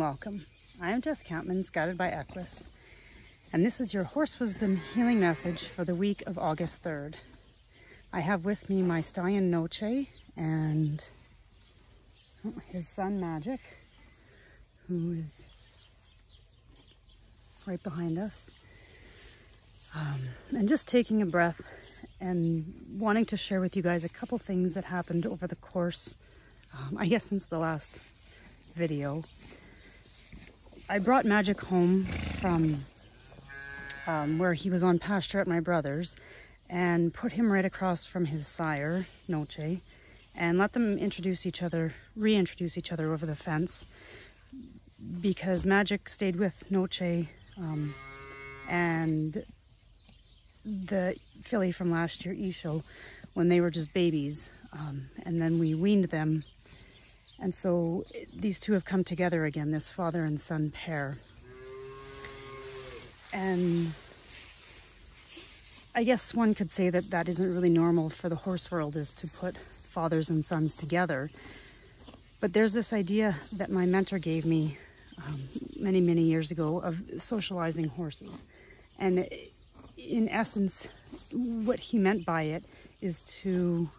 welcome. I am Jess Campman, guided by Equus, and this is your Horse Wisdom healing message for the week of August 3rd. I have with me my stallion Noche and his son Magic, who is right behind us, and just taking a breath and wanting to share with you guys a couple things that happened over the course, I guess since the last video. I brought Magic home from where he was on pasture at my brother's and put him right across from his sire, Noche, and let them reintroduce each other over the fence, because Magic stayed with Noche and the filly from last year, Isho, when they were just babies, and then we weaned them. And so these two have come together again, this father and son pair. And I guess one could say that that isn't really normal for the horse world, is to put fathers and sons together. But there's this idea that my mentor gave me many, many years ago of socializing horses. And in essence, what he meant by it is to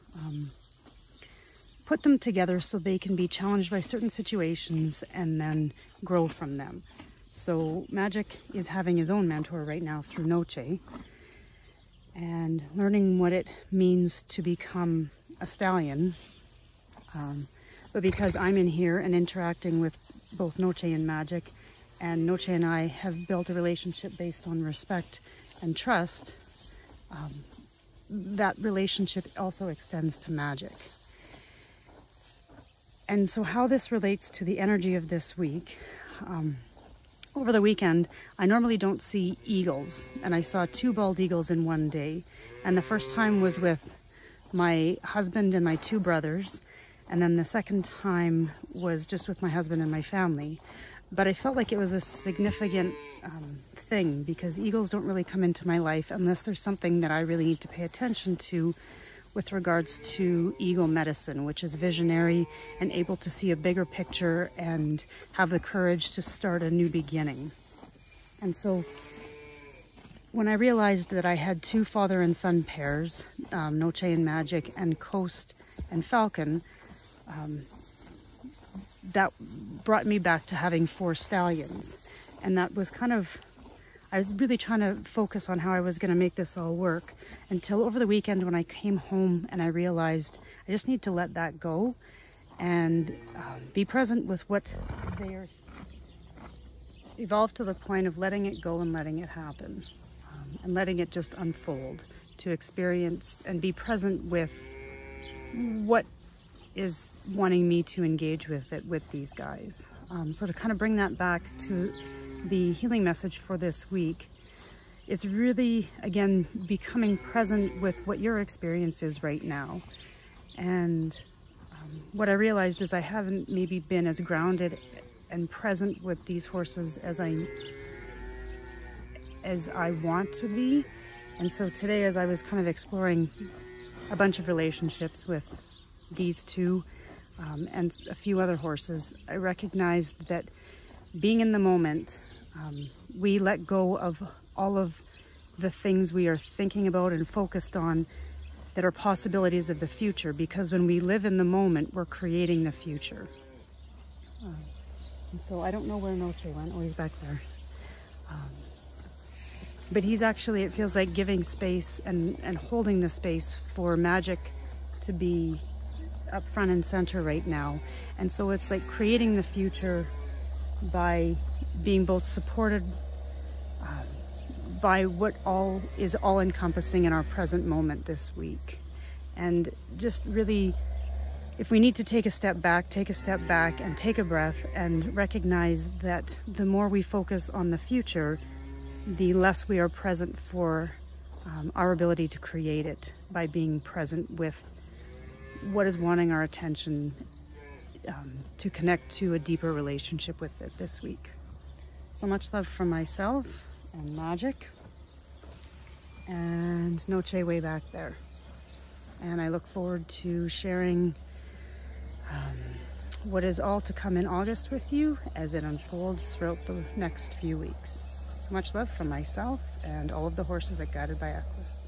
put them together so they can be challenged by certain situations and then grow from them. So Magic is having his own mentor right now through Noche and learning what it means to become a stallion. But because I'm in here and interacting with both Noche and Magic, and Noche and I have built a relationship based on respect and trust, that relationship also extends to Magic. And so how this relates to the energy of this week, over the weekend, I normally don't see eagles, and I saw 2 bald eagles in one day. And the first time was with my husband and my 2 brothers, and then the second time was just with my husband and my family. But I felt like it was a significant thing, because eagles don't really come into my life unless there's something that I really need to pay attention to with regards to eagle medicine, which is visionary and able to see a bigger picture and have the courage to start a new beginning. And so when I realized that I had 2 father and son pairs, Noche and Magic, and Coast and Falcon, that brought me back to having 4 stallions. And that was kind of, I was really trying to focus on how I was going to make this all work, until over the weekend when I came home and I realized I just need to let that go and be present with what they are. Evolved to the point of letting it go and letting it happen, and letting it just unfold, to experience and be present with what is wanting me to engage with it with these guys. So to kind of bring that back to the healing message for this week, it's really, again, becoming present with what your experience is right now. And what I realized is I haven't maybe been as grounded and present with these horses as I want to be. And so today, as I was kind of exploring a bunch of relationships with these 2 and a few other horses, I recognized that being in the moment, we let go of all of the things we are thinking about and focused on that are possibilities of the future, because when we live in the moment, we're creating the future. And so I don't know where Noche went. Oh, he's back there. But he's actually, it feels like, giving space and holding the space for Magic to be up front and center right now. And so it's like creating the future by being both supported by what all is all-encompassing in our present moment this week. And just really, if we need to take a step back and take a breath and recognize that the more we focus on the future, the less we are present for our ability to create it, by being present with what is wanting our attention to connect to a deeper relationship with it this week. So much love from myself and Magic and Noche way back there. And I look forward to sharing what is all to come in August with you as it unfolds throughout the next few weeks. So much love from myself and all of the horses at Guided by Equus.